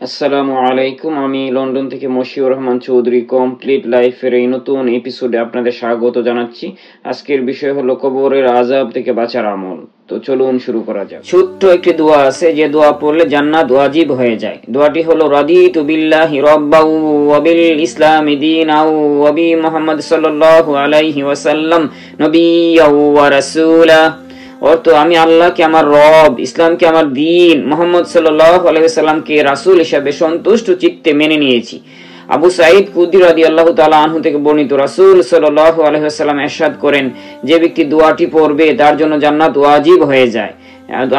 আসসালামু আলাইকুম। আমি লন্ডন থেকে মশিউর রহমান চৌধুরী কমপ্লিট লাইফের এই নতুন এপিসোডে আপনাদের স্বাগত জানাচ্ছি। আজকের বিষয় হলো কবরের আযাব থেকে বাঁচার আমল। তো চলুন শুরু করা যাক। ছোট্ট একটি দোয়া আছে যে দোয়া পড়লে জান্নাত ওয়াজিব হয়ে যায়। দোয়াটি হলো রাদিতু বিল্লাহি রাব্বাও ওয়া বিল ইসলামি দীনাও ওয়া বি মুহাম্মদ সাল্লাল্লাহু আলাইহি ওয়াসাল্লাম নবিয়্যাও ওয়া রাসূলা। অর্থ, আমি আল্লাহকে আমার রব, ইসলামকে আমার দ্বীন, মুহাম্মদ সাল্লাল্লাহু আলাইহি ওয়াসাল্লামকে রাসূল হিসেবে সন্তুষ্ট চিত্তে মেনে নিয়েছি। আবু সাঈদ খুদরি রাদিয়াল্লাহু তাআলা আনহু থেকে বর্ণিত, রাসূল সাল্লাল্লাহু আলাইহি ওয়াসাল্লাম ইরশাদ করেন, যে ব্যক্তি দোয়াটি পড়বে তার জন্য জান্নাত ওয়াজিব হয়ে যায়।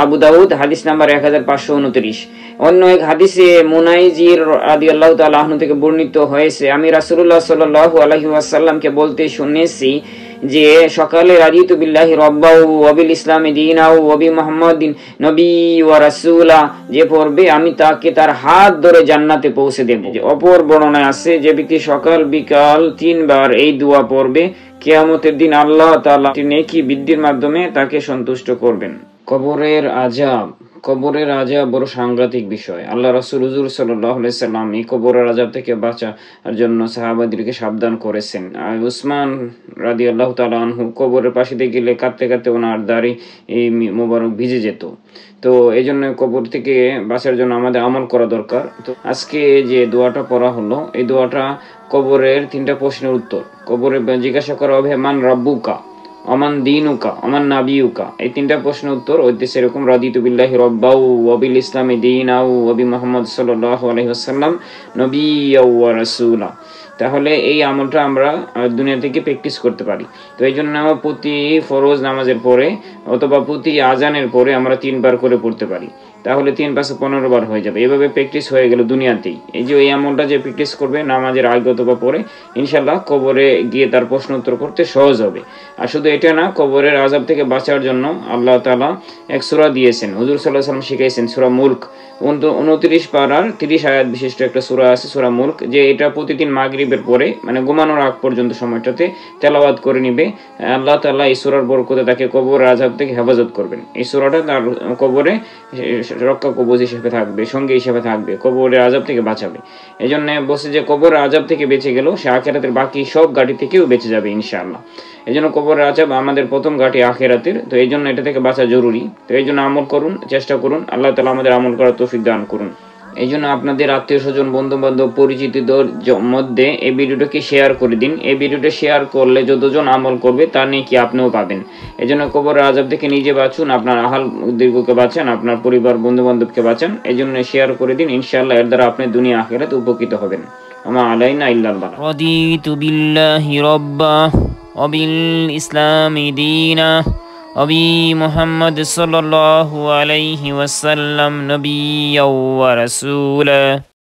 আবু দাউদ হাদিস নাম্বার 1529। অন্য এক হাদিসে মুনাইজির রাদিয়াল্লাহু তাআলা আনহু থেকে বর্ণিত হয়েছে, আমি রাসূলুল্লাহ সাল্লাল্লাহু আলাইহি ওয়াসাল্লামকে বলতে শুনেছি যে সকালে রাদিতু বিল্লাহি রাব্বাও ওয়া বিল ইসলামি দীনাও ওয়া বি মুহাম্মাদিন নবী ওয়া রাসূলা যে পড়বে আমি তাকে তার হাত ধরে জান্নাতে পৌঁছে দেব। অপর বর্ণনায় আছে, যে ব্যক্তি সকাল বিকাল 3 বার এই দোয়া পড়বে কিয়ামতের দিন আল্লাহ তাআলা নেকি বৃদ্ধির মাধ্যমে তাকে সন্তুষ্ট করবেন। কবরের আযাব। কবরের আযাব বড় সাংঘাতিক বিষয়। আল্লাহ রাসূল হুজুর সাল্লাল্লাহু আলাইহি সাল্লাম এই কবরের আযাব থেকে বাঁচার জন্য সাহাবাদেরকে সাবধান করেছেন। আর উসমান রাদিয়াল্লাহু তাআলা আনহু কবরের পাশে দিয়ে গেলে কাঁদতে কাঁদতে ওনার দাড়ি এই মোবারক ভিজে যেত। তো এই জন্য কবর থেকে বাঁচার জন্য আমাদের আমল করা দরকার। তো আজকে যে দোয়াটা পড়া হলো, এই দোয়াটা কবরের 3টা প্রশ্নের উত্তর। কবরে জিজ্ঞাসা করা হবে, মান রাব্বুকা, অমান দীনুকা, অমান নাবিয়ুকা। এই 3টা প্রশ্নের উত্তর হইতেছে এরকম, রাদিতু বিল্লাহি রাব্বাও ওয়া বিল ইসলামি দীনাও ওয়া বি মুহাম্মদ সাল্লাল্লাহু আলাইহি ওয়াসাল্লাম নবিয়্যাও ওয়া রাসূলা। তাহলে এই আমলটা আমরা দুনিয়া থেকে প্র্যাকটিস করতে পারি। তো এই জন্য প্রতি ফরজ নামাজের পরে অথবা প্রতি আজানের পরে আমরা 3 বার করে পড়তে পারি। তাহলে 3 × 5 = 15 বার হয়ে যাবে। এভাবে প্র্যাকটিস হয়ে গেল দুনিয়াতেই। এই যে এই আমলটা যে প্র্যাকটিস করবে নামাজের আগে অথবা পরে, ইনশাআল্লাহ কবরে গিয়ে তার প্রশ্ন উত্তর করতে সহজ হবে। আর শুধু এটা না, কবরের আযাব থেকে বাঁচার জন্য আল্লাহ তাআলা এক সূরা দিয়েছেন, হুজুর সাল্লাল্লাহু আলাইহি ওয়াসাল্লাম শিখাইছেন, সূরা মুলক। 29 পারার 30 আয়াত বিশিষ্ট একটা সূরা আছে, সূরা মুলক, যে এটা প্রতিদিন মাগরিবের পরে মানে ঘুমানোর আগ পর্যন্ত সময়টাতে তেলাওয়াত করে নিবে। আল্লাহ তাআলা এই সূরার বরকতে তাকে কবরের আযাব থেকে হেফাজত করবেন। এই সূরাটা তার কবরে রক্ষা কবচ হিসেবে থাকবে, সঙ্গী হিসেবে থাকবে, কবরের আযাব থেকে বাঁচাবে। এই জন্য বলছে যে কবরের আযাব থেকে বেঁচে গেল সে আখিরাতের বাকি সব ঘাটি থেকেও বেঁচে যাবে ইনশাআল্লাহ। এই জন্য কবরের আযাব আমাদের প্রথম ঘাটি আখিরাতের। তো এই জন্য এটা থেকে বাঁচা জরুরি। তো এই জন্য আমল করুন, চেষ্টা করুন, আল্লাহ তাআলা আমাদের আমল করার তৌফিক দান করুন। এই জন্য আপনাদের আত্মীয় স্বজন, বন্ধু বান্ধব, পরিচিতদের মধ্যে এই ভিডিওটাকে শেয়ার করে দিন। এই ভিডিওটা শেয়ার করলে যতজন আমল করবে তার নেকি আপনিও পাবেন। এই জন্য কবরের আযাব থেকে নিজে বাঁচুন, আপনার আহাল দীর্ঘকে বাঁচান, আপনার পরিবার বন্ধু বান্ধবকে বাঁচান। এই জন্য শেয়ার করে দিন, ইনশাআল্লাহ এর দ্বারা আপনি দুনিয়া আখিরাত উপকৃত হবেন। আমা আলাইনা ইল্লাল বালাগ। রাদিতু বিল্লাহি রাব্বা ওয়া বিল ইসলামি দীনা ওয়া বি মুহাম্মদ সাল্লাল্লাহু আলাইহি ওয়াসাল্লাম নবিয়্যাও ওয়া রাসূলা।